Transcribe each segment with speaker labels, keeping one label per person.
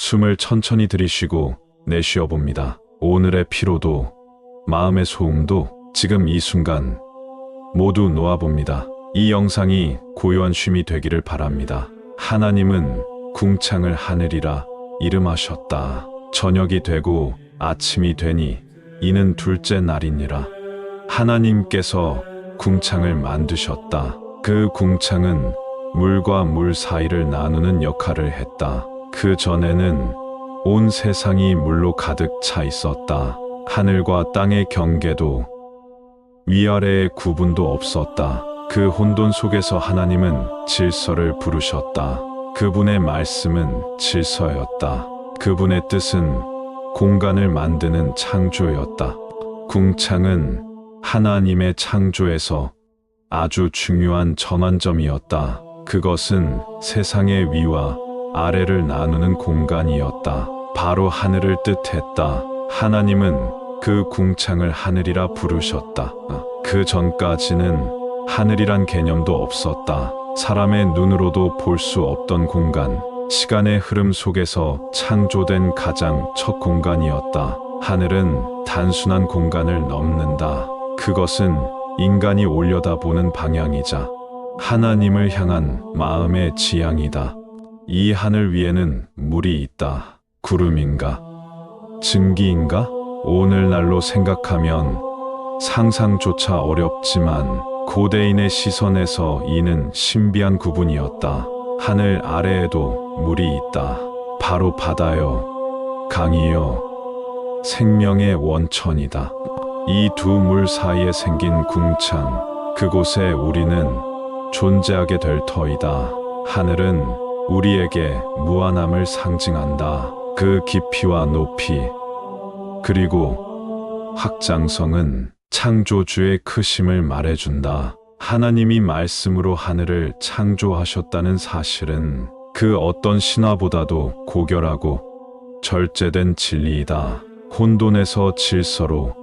Speaker 1: 숨을 천천히 들이쉬고 내쉬어 봅니다. 오늘의 피로도, 마음의 소음도 지금 이 순간 모두 놓아봅니다. 이 영상이 고요한 쉼이 되기를 바랍니다. 하나님은 궁창을 하늘이라 이름하셨다. 저녁이 되고 아침이 되니 이는 둘째 날이니라. 하나님께서 궁창을 만드셨다. 그 궁창은 물과 물 사이를 나누는 역할을 했다. 그 전에는 온 세상이 물로 가득 차 있었다. 하늘과 땅의 경계도 위아래의 구분도 없었다. 그 혼돈 속에서 하나님은 질서를 부르셨다. 그분의 말씀은 질서였다. 그분의 뜻은 공간을 만드는 창조였다. 궁창은 하나님의 창조에서 아주 중요한 전환점이었다. 그것은 세상의 위와 아래를 나누는 공간이었다. 바로 하늘을 뜻했다. 하나님은 그 궁창을 하늘이라 부르셨다. 그 전까지는 하늘이란 개념도 없었다. 사람의 눈으로도 볼 수 없던 공간, 시간의 흐름 속에서 창조된 가장 첫 공간이었다. 하늘은 단순한 공간을 넘는다. 그것은 인간이 올려다보는 방향이자 하나님을 향한 마음의 지향이다. 이 하늘 위에는 물이 있다. 구름인가? 증기인가? 오늘날로 생각하면 상상조차 어렵지만 고대인의 시선에서 이는 신비한 구분이었다. 하늘 아래에도 물이 있다. 바로 바다요, 강이요, 생명의 원천이다. 이 두 물 사이에 생긴 궁창, 그곳에 우리는 존재하게 될 터이다. 하늘은 우리에게 무한함을 상징한다. 그 깊이와 높이, 그리고 확장성은 창조주의 크심을 말해준다. 하나님이 말씀으로 하늘을 창조하셨다는 사실은 그 어떤 신화보다도 고결하고 절제된 진리이다. 혼돈에서 질서로,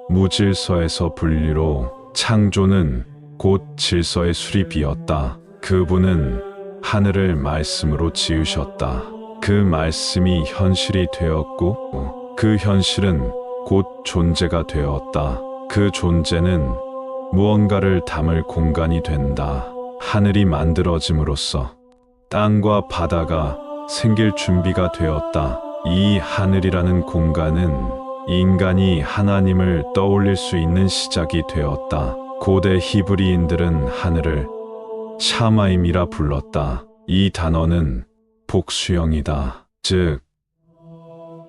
Speaker 1: 무질서에서 분리로, 창조는 곧 질서의 수립이었다. 그분은 하늘을 말씀으로 지으셨다. 그 말씀이 현실이 되었고 그 현실은 곧 존재가 되었다. 그 존재는 무언가를 담을 공간이 된다. 하늘이 만들어짐으로써 땅과 바다가 생길 준비가 되었다. 이 하늘이라는 공간은 인간이 하나님을 떠올릴 수 있는 시작이 되었다. 고대 히브리인들은 하늘을 샤마임이라 불렀다. 이 단어는 복수형이다. 즉,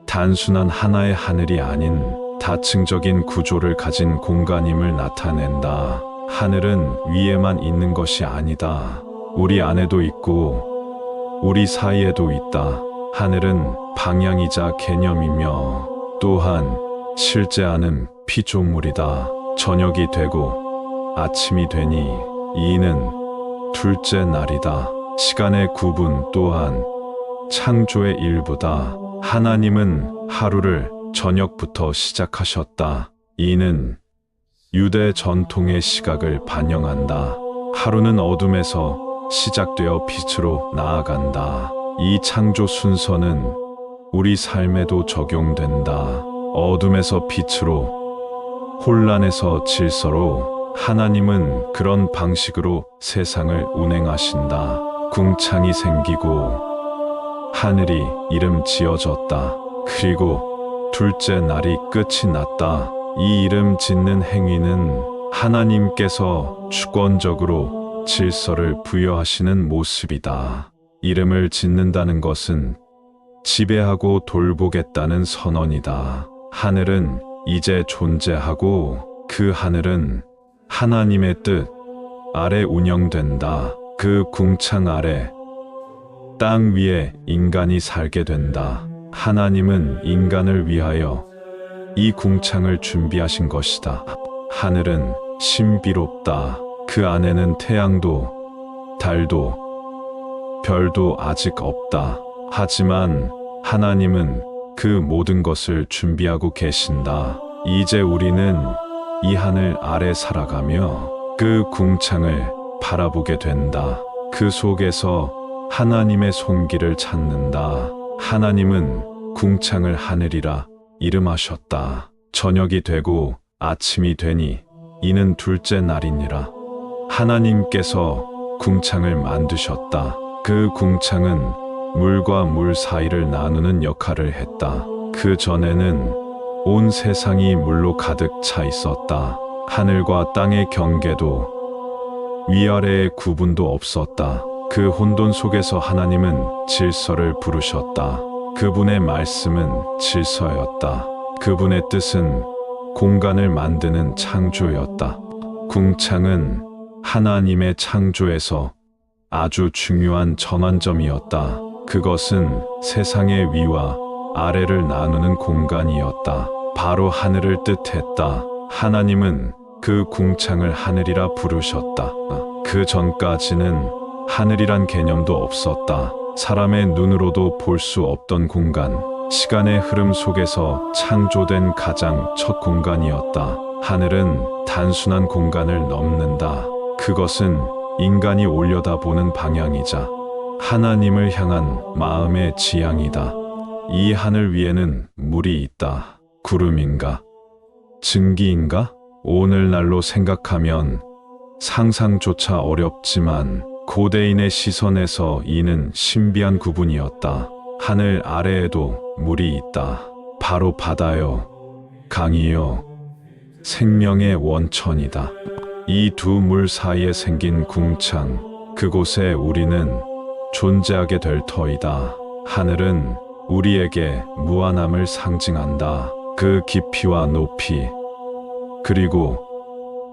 Speaker 1: 단순한 하나의 하늘이 아닌 다층적인 구조를 가진 공간임을 나타낸다. 하늘은 위에만 있는 것이 아니다. 우리 안에도 있고 우리 사이에도 있다. 하늘은 방향이자 개념이며 또한 실제하는 피조물이다. 저녁이 되고 아침이 되니 이는 둘째 날이다. 시간의 구분 또한 창조의 일부다. 하나님은 하루를 저녁부터 시작하셨다. 이는 유대 전통의 시각을 반영한다. 하루는 어둠에서 시작되어 빛으로 나아간다. 이 창조 순서는 우리 삶에도 적용된다. 어둠에서 빛으로, 혼란에서 질서로 하나님은 그런 방식으로 세상을 운행하신다. 궁창이 생기고 하늘이 이름 지어졌다. 그리고 둘째 날이 끝이 났다. 이 이름 짓는 행위는 하나님께서 주권적으로 질서를 부여하시는 모습이다. 이름을 짓는다는 것은 지배하고 돌보겠다는 선언이다. 하늘은 이제 존재하고 그 하늘은 하나님의 뜻 아래 운영된다. 그 궁창 아래 땅 위에 인간이 살게 된다. 하나님은 인간을 위하여 이 궁창을 준비하신 것이다. 하늘은 신비롭다. 그 안에는 태양도, 달도, 별도 아직 없다. 하지만 하나님은 그 모든 것을 준비하고 계신다. 이제 우리는 이 하늘 아래 살아가며 그 궁창을 바라보게 된다. 그 속에서 하나님의 손길을 찾는다. 하나님은 궁창을 하늘이라 이름하셨다. 저녁이 되고 아침이 되니 이는 둘째 날이니라. 하나님께서 궁창을 만드셨다. 그 궁창은 물과 물 사이를 나누는 역할을 했다. 그 전에는 온 세상이 물로 가득 차 있었다. 하늘과 땅의 경계도 위아래의 구분도 없었다. 그 혼돈 속에서 하나님은 질서를 부르셨다. 그분의 말씀은 질서였다. 그분의 뜻은 공간을 만드는 창조였다. 궁창은 하나님의 창조에서 아주 중요한 전환점이었다. 그것은 세상의 위와 아래를 나누는 공간이었다. 바로 하늘을 뜻했다. 하나님은 그 궁창을 하늘이라 부르셨다. 그 전까지는 하늘이란 개념도 없었다. 사람의 눈으로도 볼 수 없던 공간, 시간의 흐름 속에서 창조된 가장 첫 공간이었다. 하늘은 단순한 공간을 넘는다. 그것은 인간이 올려다보는 방향이자 하나님을 향한 마음의 지향이다. 이 하늘 위에는 물이 있다. 구름인가? 증기인가? 오늘날로 생각하면 상상조차 어렵지만 고대인의 시선에서 이는 신비한 구분이었다. 하늘 아래에도 물이 있다. 바로 바다요, 강이요, 생명의 원천이다. 이 두 물 사이에 생긴 궁창, 그곳에 우리는 존재하게 될 터이다. 하늘은 우리에게 무한함을 상징한다. 그 깊이와 높이, 그리고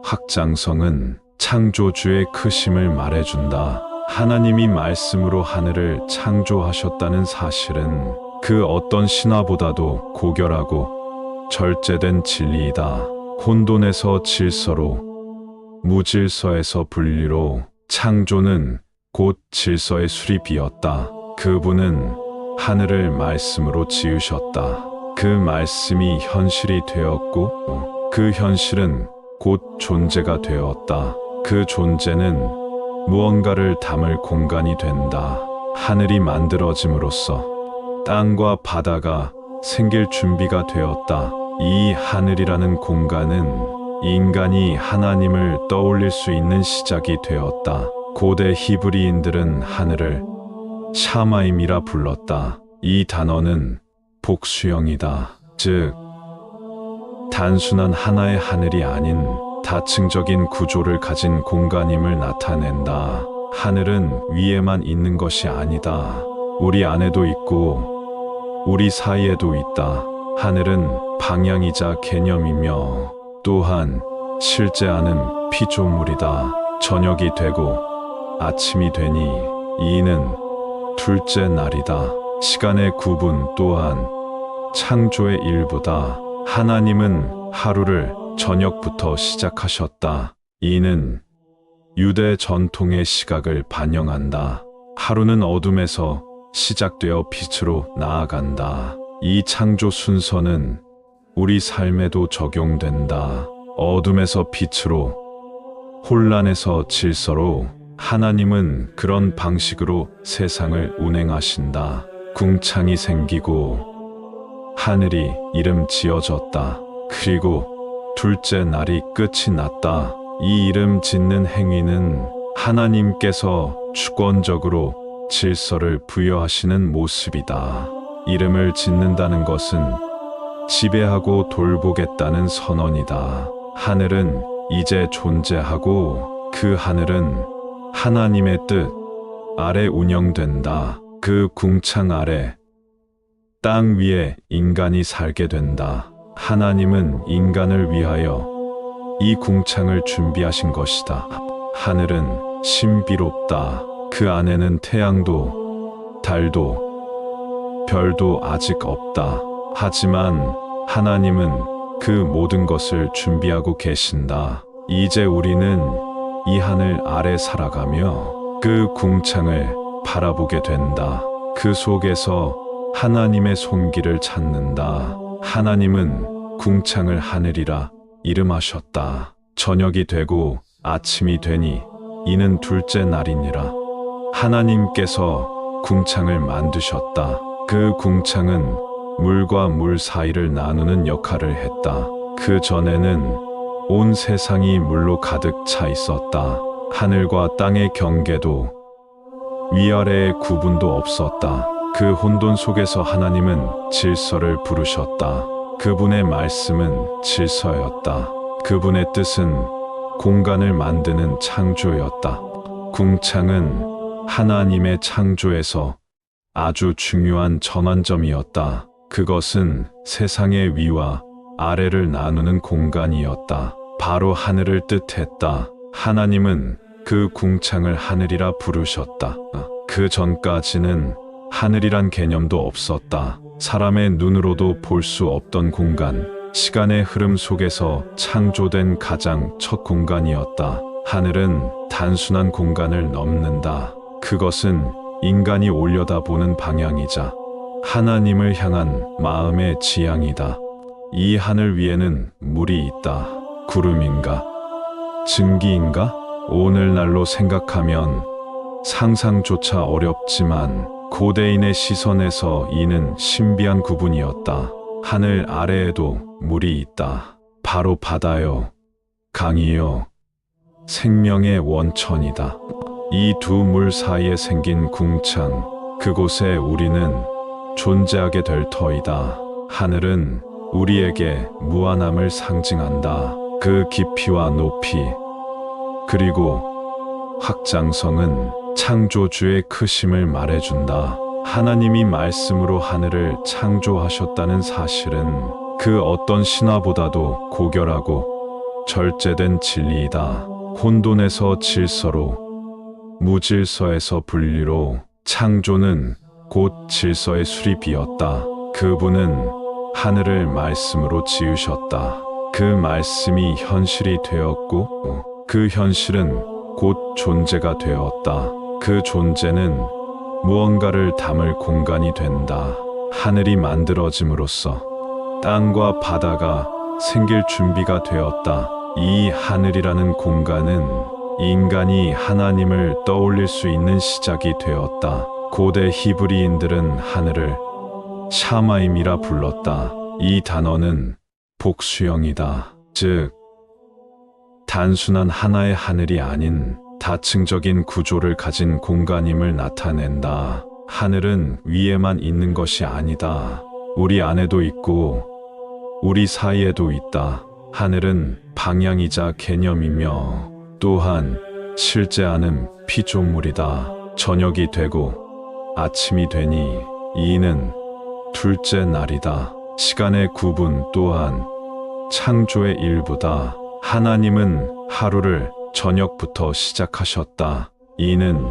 Speaker 1: 확장성은 창조주의 크심을 말해준다. 하나님이 말씀으로 하늘을 창조하셨다는 사실은 그 어떤 신화보다도 고결하고 절제된 진리이다. 혼돈에서 질서로, 무질서에서 분리로, 창조는 곧 질서의 수립이었다. 그분은 하늘을 말씀으로 지으셨다. 그 말씀이 현실이 되었고 그 현실은 곧 존재가 되었다. 그 존재는 무언가를 담을 공간이 된다. 하늘이 만들어짐으로써 땅과 바다가 생길 준비가 되었다. 이 하늘이라는 공간은 인간이 하나님을 떠올릴 수 있는 시작이 되었다. 고대 히브리인들은 하늘을 샤마임이라 불렀다. 이 단어는 복수형이다. 즉, 단순한 하나의 하늘이 아닌 다층적인 구조를 가진 공간임을 나타낸다. 하늘은 위에만 있는 것이 아니다. 우리 안에도 있고 우리 사이에도 있다. 하늘은 방향이자 개념이며 또한 실제하는 피조물이다. 저녁이 되고 아침이 되니 이는 둘째 날이다. 시간의 구분 또한 창조의 일부다. 하나님은 하루를 저녁부터 시작하셨다. 이는 유대 전통의 시각을 반영한다. 하루는 어둠에서 시작되어 빛으로 나아간다. 이 창조 순서는 우리 삶에도 적용된다. 어둠에서 빛으로, 혼란에서 질서로, 하나님은 그런 방식으로 세상을 운행하신다. 궁창이 생기고 하늘이 이름 지어졌다. 그리고 둘째 날이 끝이 났다. 이 이름 짓는 행위는 하나님께서 주권적으로 질서를 부여하시는 모습이다. 이름을 짓는다는 것은 지배하고 돌보겠다는 선언이다. 하늘은 이제 존재하고 그 하늘은 하나님의 뜻 아래 운영된다. 그 궁창 아래, 땅 위에 인간이 살게 된다. 하나님은 인간을 위하여 이 궁창을 준비하신 것이다. 하늘은 신비롭다. 그 안에는 태양도, 달도, 별도 아직 없다. 하지만 하나님은 그 모든 것을 준비하고 계신다. 이제 우리는 이 하늘 아래 살아가며 그 궁창을 바라보게 된다. 그 속에서 하나님의 손길을 찾는다. 하나님은 궁창을 하늘이라 이름하셨다. 저녁이 되고 아침이 되니 이는 둘째 날이니라. 하나님께서 궁창을 만드셨다. 그 궁창은 물과 물 사이를 나누는 역할을 했다. 그 전에는 온 세상이 물로 가득 차 있었다. 하늘과 땅의 경계도 위아래의 구분도 없었다. 그 혼돈 속에서 하나님은 질서를 부르셨다. 그분의 말씀은 질서였다. 그분의 뜻은 공간을 만드는 창조였다. 궁창은 하나님의 창조에서 아주 중요한 전환점이었다. 그것은 세상의 위와 아래를 나누는 공간이었다. 바로 하늘을 뜻했다. 하나님은 그 궁창을 하늘이라 부르셨다. 그 전까지는 하늘이란 개념도 없었다. 사람의 눈으로도 볼 수 없던 공간, 시간의 흐름 속에서 창조된 가장 첫 공간이었다. 하늘은 단순한 공간을 넘는다. 그것은 인간이 올려다보는 방향이자 하나님을 향한 마음의 지향이다. 이 하늘 위에는 물이 있다. 구름인가? 증기인가? 오늘날로 생각하면 상상조차 어렵지만 고대인의 시선에서 이는 신비한 구분이었다. 하늘 아래에도 물이 있다. 바로 바다요, 강이요, 생명의 원천이다. 이 두 물 사이에 생긴 궁창, 그곳에 우리는 존재하게 될 터이다. 하늘은 우리에게 무한함을 상징한다. 그 깊이와 높이, 그리고 확장성은 창조주의 크심을 말해준다. 하나님이 말씀으로 하늘을 창조하셨다는 사실은 그 어떤 신화보다도 고결하고 절제된 진리이다. 혼돈에서 질서로, 무질서에서 분리로, 창조는 곧 질서의 수립이었다. 그분은 하늘을 말씀으로 지으셨다. 그 말씀이 현실이 되었고 그 현실은 곧 존재가 되었다. 그 존재는 무언가를 담을 공간이 된다. 하늘이 만들어짐으로써 땅과 바다가 생길 준비가 되었다. 이 하늘이라는 공간은 인간이 하나님을 떠올릴 수 있는 시작이 되었다. 고대 히브리인들은 하늘을 샤마임이라 불렀다. 이 단어는 복수형이다. 즉, 단순한 하나의 하늘이 아닌 다층적인 구조를 가진 공간임을 나타낸다. 하늘은 위에만 있는 것이 아니다. 우리 안에도 있고 우리 사이에도 있다. 하늘은 방향이자 개념이며 또한 실제하는 피조물이다. 저녁이 되고 아침이 되니 이는 둘째 날이다. 시간의 구분 또한 창조의 일부다. 하나님은 하루를 저녁부터 시작하셨다. 이는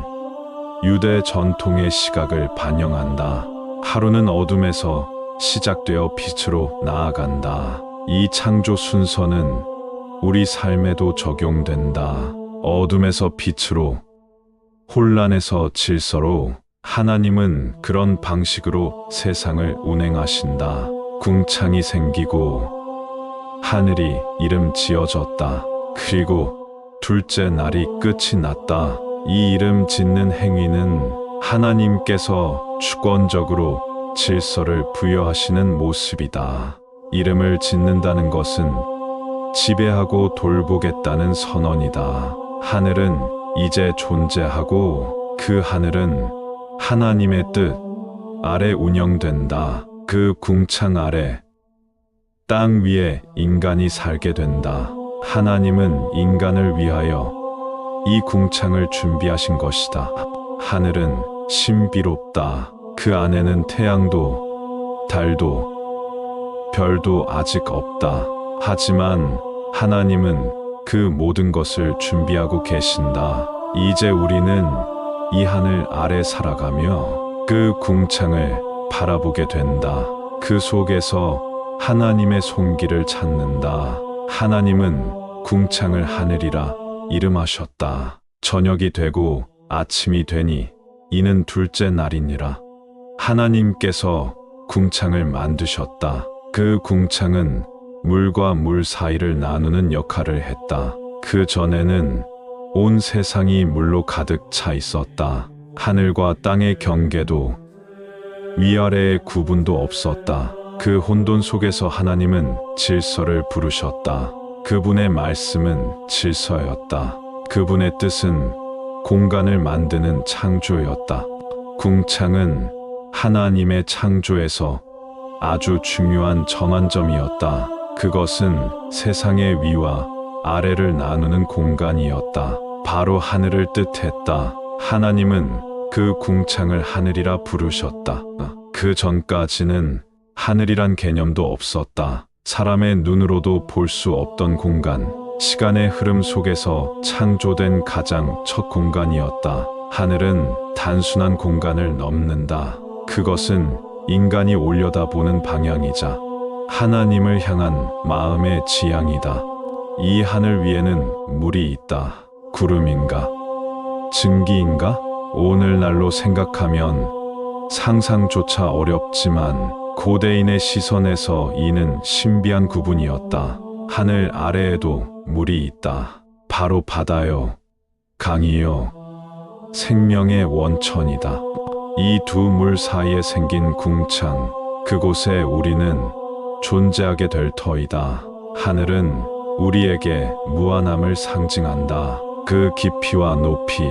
Speaker 1: 유대 전통의 시각을 반영한다. 하루는 어둠에서 시작되어 빛으로 나아간다. 이 창조 순서는 우리 삶에도 적용된다. 어둠에서 빛으로, 혼란에서 질서로, 하나님은 그런 방식으로 세상을 운행하신다. 궁창이 생기고 하늘이 이름 지어졌다. 그리고 둘째 날이 끝이 났다. 이 이름 짓는 행위는 하나님께서 주권적으로 질서를 부여하시는 모습이다. 이름을 짓는다는 것은 지배하고 돌보겠다는 선언이다. 하늘은 이제 존재하고 그 하늘은 하나님의 뜻 아래 운영된다. 그 궁창 아래 땅 위에 인간이 살게 된다. 하나님은 인간을 위하여 이 궁창을 준비하신 것이다. 하늘은 신비롭다. 그 안에는 태양도, 달도, 별도 아직 없다. 하지만 하나님은 그 모든 것을 준비하고 계신다. 이제 우리는 이 하늘 아래 살아가며 그 궁창을 바라보게 된다. 그 속에서 하나님의 손길을 찾는다. 하나님은 궁창을 하늘이라 이름하셨다. 저녁이 되고 아침이 되니 이는 둘째 날이니라. 하나님께서 궁창을 만드셨다. 그 궁창은 물과 물 사이를 나누는 역할을 했다. 그 전에는 온 세상이 물로 가득 차 있었다. 하늘과 땅의 경계도 위아래의 구분도 없었다. 그 혼돈 속에서 하나님은 질서를 부르셨다. 그분의 말씀은 질서였다. 그분의 뜻은 공간을 만드는 창조였다. 궁창은 하나님의 창조에서 아주 중요한 전환점이었다. 그것은 세상의 위와 아래를 나누는 공간이었다. 바로 하늘을 뜻했다. 하나님은 그 궁창을 하늘이라 부르셨다. 그 전까지는 하늘이란 개념도 없었다. 사람의 눈으로도 볼 수 없던 공간, 시간의 흐름 속에서 창조된 가장 첫 공간이었다. 하늘은 단순한 공간을 넘는다. 그것은 인간이 올려다보는 방향이자 하나님을 향한 마음의 지향이다. 이 하늘 위에는 물이 있다. 구름인가? 증기인가? 오늘날로 생각하면 상상조차 어렵지만 고대인의 시선에서 이는 신비한 구분이었다. 하늘 아래에도 물이 있다. 바로 바다요, 강이요, 생명의 원천이다. 이 두 물 사이에 생긴 궁창, 그곳에 우리는 존재하게 될 터이다. 하늘은 우리에게 무한함을 상징한다. 그 깊이와 높이,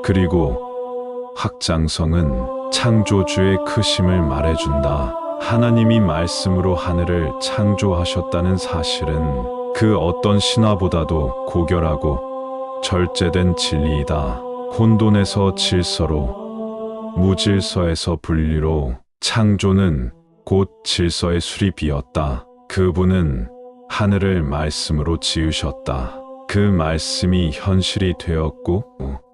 Speaker 1: 그리고 확장성은 창조주의 크심을 말해준다. 하나님이 말씀으로 하늘을 창조하셨다는 사실은 그 어떤 신화보다도 고결하고 절제된 진리이다. 혼돈에서 질서로, 무질서에서 분리로, 창조는 곧 질서의 수립이었다. 그분은 하늘을 말씀으로 지으셨다. 그 말씀이 현실이 되었고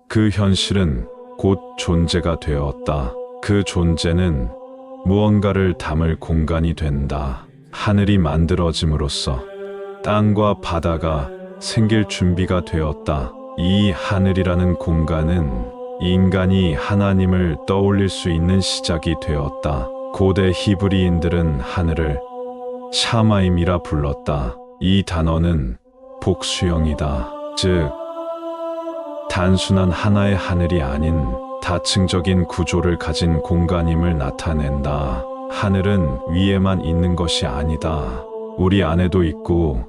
Speaker 1: 그 현실은 곧 존재가 되었다. 그 존재는 무언가를 담을 공간이 된다. 하늘이 만들어짐으로써 땅과 바다가 생길 준비가 되었다. 이 하늘이라는 공간은 인간이 하나님을 떠올릴 수 있는 시작이 되었다. 고대 히브리인들은 하늘을 샤마임이라 불렀다. 이 단어는 복수형이다. 즉, 단순한 하나의 하늘이 아닌 다층적인 구조를 가진 공간임을 나타낸다. 하늘은 위에만 있는 것이 아니다. 우리 안에도 있고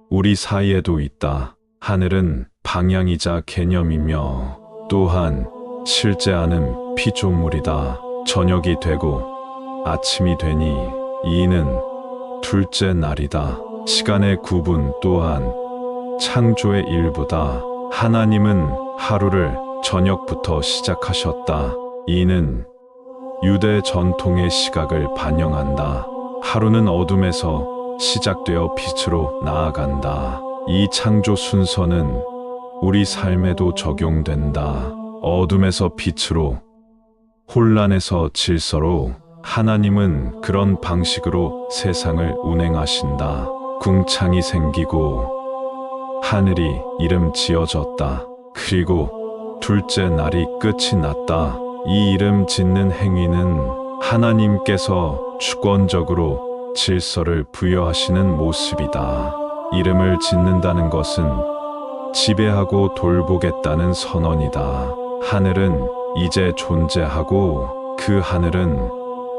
Speaker 1: 우리 사이에도 있다. 하늘은 방향이자 개념이며 또한 실제 안은 피조물이다. 저녁이 되고 아침이 되니 이는 둘째 날이다. 시간의 구분 또한 창조의 일부다. 하나님은 하루를 저녁부터 시작하셨다. 이는 유대 전통의 시각을 반영한다. 하루는 어둠에서 시작되어 빛으로 나아간다. 이 창조 순서는 우리 삶에도 적용된다. 어둠에서 빛으로, 혼란에서 질서로, 하나님은 그런 방식으로 세상을 운행하신다. 궁창이 생기고 하늘이 이름 지어졌다. 그리고 둘째 날이 끝이 났다. 이 이름 짓는 행위는 하나님께서 주권적으로 질서를 부여하시는 모습이다. 이름을 짓는다는 것은 지배하고 돌보겠다는 선언이다. 하늘은 이제 존재하고 그 하늘은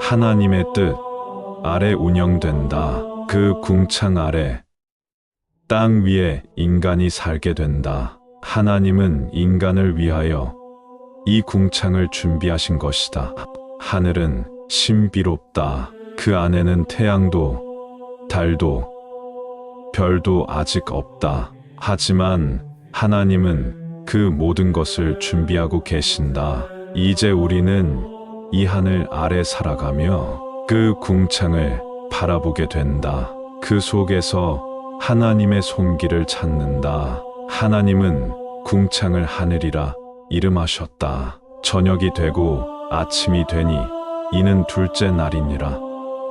Speaker 1: 하나님의 뜻 아래 운영된다. 그 궁창 아래 땅 위에 인간이 살게 된다. 하나님은 인간을 위하여 이 궁창을 준비하신 것이다. 하늘은 신비롭다. 그 안에는 태양도 달도 별도 아직 없다. 하지만 하나님은 그 모든 것을 준비하고 계신다. 이제 우리는 이 하늘 아래 살아가며 그 궁창을 바라보게 된다. 그 속에서 하나님의 손길을 찾는다. 하나님은 궁창을 하늘이라 이름하셨다. 저녁이 되고 아침이 되니 이는 둘째 날이니라.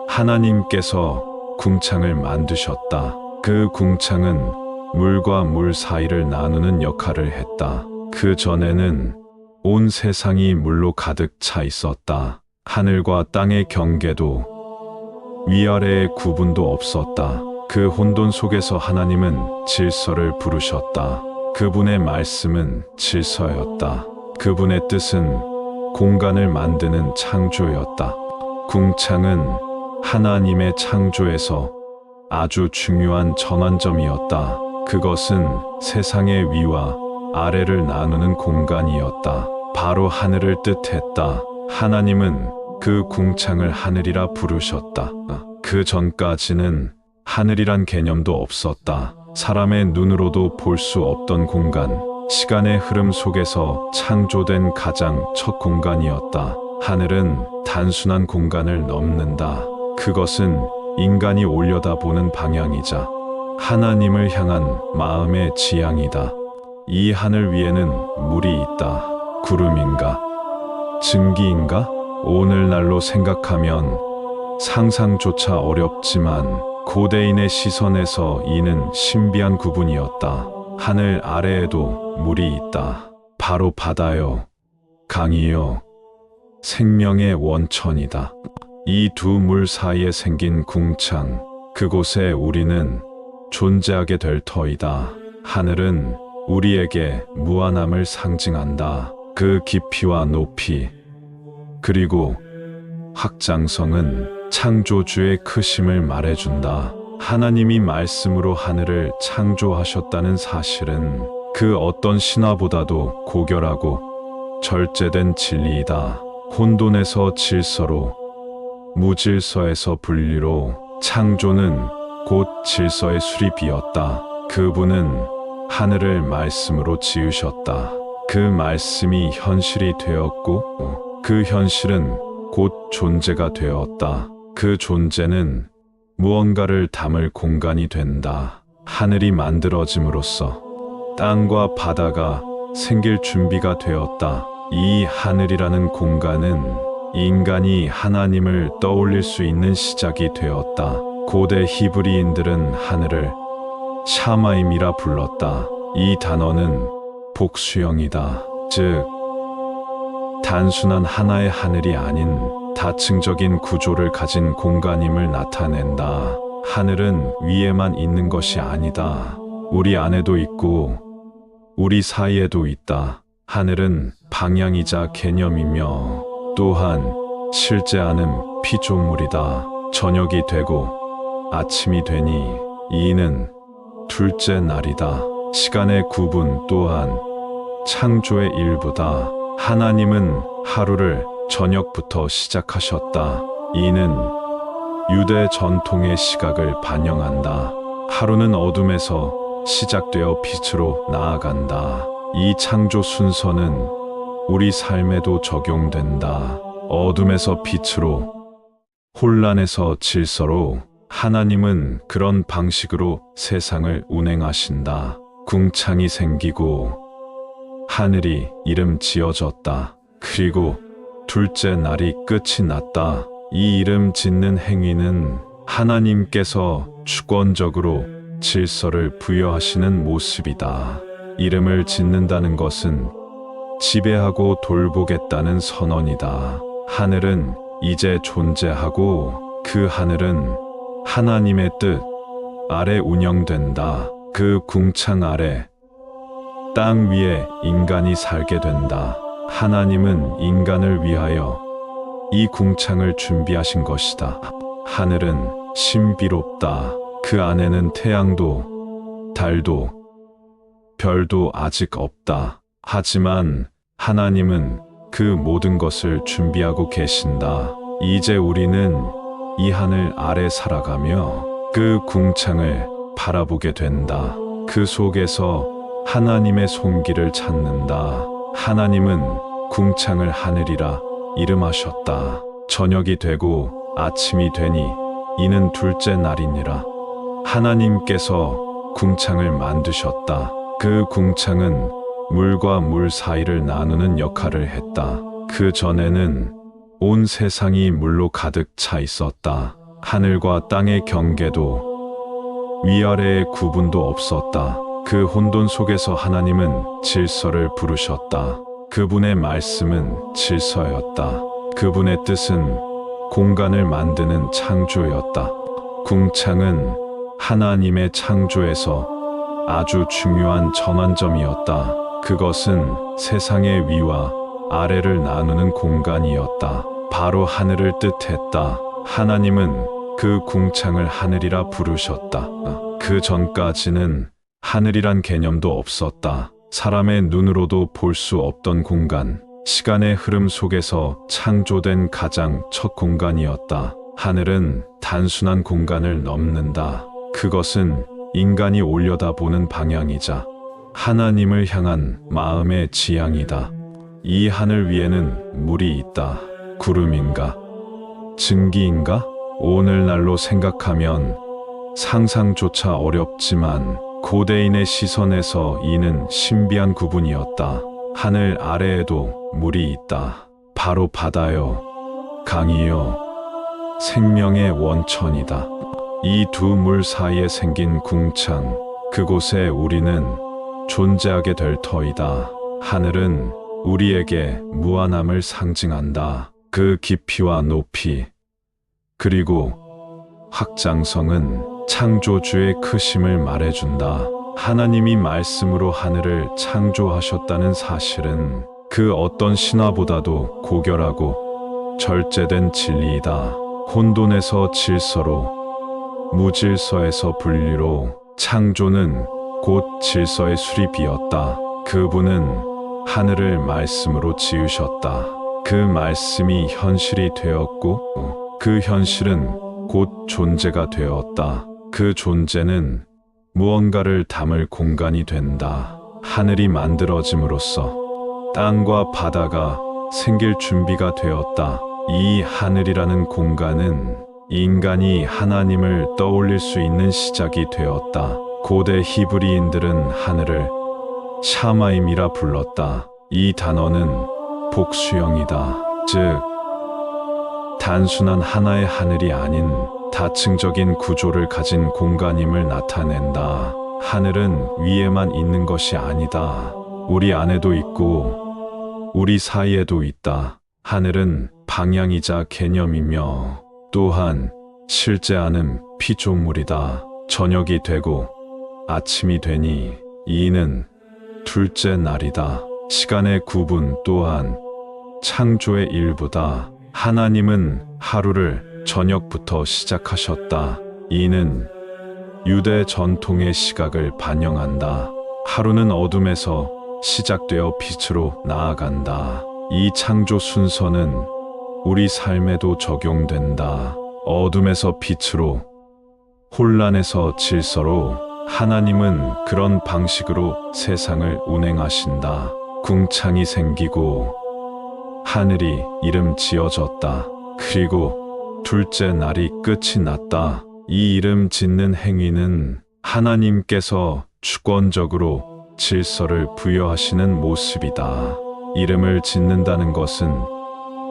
Speaker 1: 하나님께서 궁창을 만드셨다. 그 궁창은 물과 물 사이를 나누는 역할을 했다. 그 전에는 온 세상이 물로 가득 차 있었다. 하늘과 땅의 경계도 위아래의 구분도 없었다. 그 혼돈 속에서 하나님은 질서를 부르셨다. 그분의 말씀은 질서였다. 그분의 뜻은 공간을 만드는 창조였다. 궁창은 하나님의 창조에서 아주 중요한 전환점이었다. 그것은 세상의 위와 아래를 나누는 공간이었다. 바로 하늘을 뜻했다. 하나님은 그 궁창을 하늘이라 부르셨다. 그 전까지는 하늘이란 개념도 없었다. 사람의 눈으로도 볼 수 없던 공간, 시간의 흐름 속에서 창조된 가장 첫 공간이었다. 하늘은 단순한 공간을 넘는다. 그것은 인간이 올려다보는 방향이자 하나님을 향한 마음의 지향이다. 이 하늘 위에는 물이 있다. 구름인가? 증기인가? 오늘날로 생각하면 상상조차 어렵지만 고대인의 시선에서 이는 신비한 구분이었다. 하늘 아래에도 물이 있다. 바로 바다요, 강이요, 생명의 원천이다. 이 두 물 사이에 생긴 궁창, 그곳에 우리는 존재하게 될 터이다. 하늘은 우리에게 무한함을 상징한다. 그 깊이와 높이, 그리고 확장성은 창조주의 크심을 말해준다. 하나님이 말씀으로 하늘을 창조하셨다는 사실은 그 어떤 신화보다도 고결하고 절제된 진리이다. 혼돈에서 질서로, 무질서에서 분리로, 창조는 곧 질서의 수립이었다. 그분은 하늘을 말씀으로 지으셨다. 그 말씀이 현실이 되었고 그 현실은 곧 존재가 되었다. 그 존재는 무언가를 담을 공간이 된다. 하늘이 만들어짐으로써 땅과 바다가 생길 준비가 되었다. 이 하늘이라는 공간은 인간이 하나님을 떠올릴 수 있는 시작이 되었다. 고대 히브리인들은 하늘을 샤마임이라 불렀다. 이 단어는 복수형이다. 즉, 단순한 하나의 하늘이 아닌 다층적인 구조를 가진 공간임을 나타낸다. 하늘은 위에만 있는 것이 아니다. 우리 안에도 있고 우리 사이에도 있다. 하늘은 방향이자 개념이며 또한 실제하는 피조물이다. 저녁이 되고 아침이 되니 이는 둘째 날이다. 시간의 구분 또한 창조의 일부다. 하나님은 하루를 저녁부터 시작하셨다. 이는 유대 전통의 시각을 반영한다. 하루는 어둠에서 시작되어 빛으로 나아간다. 이 창조 순서는 우리 삶에도 적용된다. 어둠에서 빛으로, 혼란에서 질서로, 하나님은 그런 방식으로 세상을 운행하신다. 궁창이 생기고 하늘이 이름 지어졌다. 그리고 둘째 날이 끝이 났다. 이 이름 짓는 행위는 하나님께서 주권적으로 질서를 부여하시는 모습이다. 이름을 짓는다는 것은 지배하고 돌보겠다는 선언이다. 하늘은 이제 존재하고 그 하늘은 하나님의 뜻 아래 운영된다. 그 궁창 아래 땅 위에 인간이 살게 된다. 하나님은 인간을 위하여 이 궁창을 준비하신 것이다. 하늘은 신비롭다. 그 안에는 태양도, 달도, 별도 아직 없다. 하지만 하나님은 그 모든 것을 준비하고 계신다. 이제 우리는 이 하늘 아래 살아가며 그 궁창을 바라보게 된다. 그 속에서 하나님의 손길을 찾는다. 하나님은 궁창을 하늘이라 이름하셨다. 저녁이 되고 아침이 되니 이는 둘째 날이니라. 하나님께서 궁창을 만드셨다. 그 궁창은 물과 물 사이를 나누는 역할을 했다. 그 전에는 온 세상이 물로 가득 차 있었다. 하늘과 땅의 경계도 위아래의 구분도 없었다. 그 혼돈 속에서 하나님은 질서를 부르셨다. 그분의 말씀은 질서였다. 그분의 뜻은 공간을 만드는 창조였다. 궁창은 하나님의 창조에서 아주 중요한 전환점이었다. 그것은 세상의 위와 아래를 나누는 공간이었다. 바로 하늘을 뜻했다. 하나님은 그 궁창을 하늘이라 부르셨다. 그 전까지는 하늘이란 개념도 없었다. 사람의 눈으로도 볼 수 없던 공간, 시간의 흐름 속에서 창조된 가장 첫 공간이었다. 하늘은 단순한 공간을 넘는다. 그것은 인간이 올려다보는 방향이자 하나님을 향한 마음의 지향이다. 이 하늘 위에는 물이 있다. 구름인가? 증기인가? 오늘날로 생각하면 상상조차 어렵지만 고대인의 시선에서 이는 신비한 구분이었다. 하늘 아래에도 물이 있다. 바로 바다요, 강이요, 생명의 원천이다. 이 두 물 사이에 생긴 궁창, 그곳에 우리는 존재하게 될 터이다. 하늘은 우리에게 무한함을 상징한다. 그 깊이와 높이, 그리고 확장성은 창조주의 크심을 말해준다. 하나님이 말씀으로 하늘을 창조하셨다는 사실은 그 어떤 신화보다도 고결하고 절제된 진리이다. 혼돈에서 질서로, 무질서에서 분리로, 창조는 곧 질서의 수립이었다. 그분은 하늘을 말씀으로 지으셨다. 그 말씀이 현실이 되었고 그 현실은 곧 존재가 되었다. 그 존재는 무언가를 담을 공간이 된다. 하늘이 만들어짐으로써 땅과 바다가 생길 준비가 되었다. 이 하늘이라는 공간은 인간이 하나님을 떠올릴 수 있는 시작이 되었다. 고대 히브리인들은 하늘을 샤마임이라 불렀다. 이 단어는 복수형이다. 즉, 단순한 하나의 하늘이 아닌 다층적인 구조를 가진 공간임을 나타낸다. 하늘은 위에만 있는 것이 아니다. 우리 안에도 있고 우리 사이에도 있다. 하늘은 방향이자 개념이며 또한 실제하는 피조물이다. 저녁이 되고 아침이 되니 이는 둘째 날이다. 시간의 구분 또한 창조의 일부다. 하나님은 하루를 저녁부터 시작하셨다. 이는 유대 전통의 시각을 반영한다. 하루는 어둠에서 시작되어 빛으로 나아간다. 이 창조 순서는 우리 삶에도 적용된다. 어둠에서 빛으로, 혼란에서 질서로, 하나님은 그런 방식으로 세상을 운행하신다. 궁창이 생기고 하늘이 이름 지어졌다. 그리고 둘째 날이 끝이 났다. 이 이름 짓는 행위는 하나님께서 주권적으로 질서를 부여하시는 모습이다. 이름을 짓는다는 것은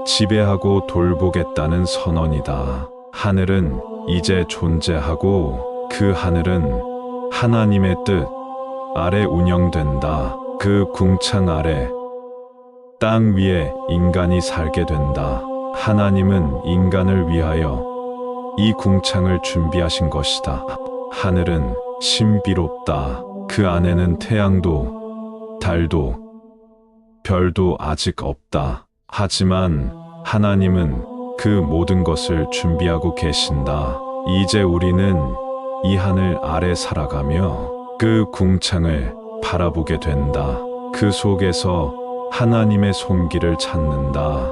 Speaker 1: 지배하고 돌보겠다는 선언이다. 하늘은 이제 존재하고 그 하늘은 하나님의 뜻 아래 운영된다. 그 궁창 아래 땅 위에 인간이 살게 된다. 하나님은 인간을 위하여 이 궁창을 준비하신 것이다. 하늘은 신비롭다. 그 안에는 태양도, 달도, 별도 아직 없다. 하지만 하나님은 그 모든 것을 준비하고 계신다. 이제 우리는 이 하늘 아래 살아가며 그 궁창을 바라보게 된다. 그 속에서 하나님의 손길을 찾는다.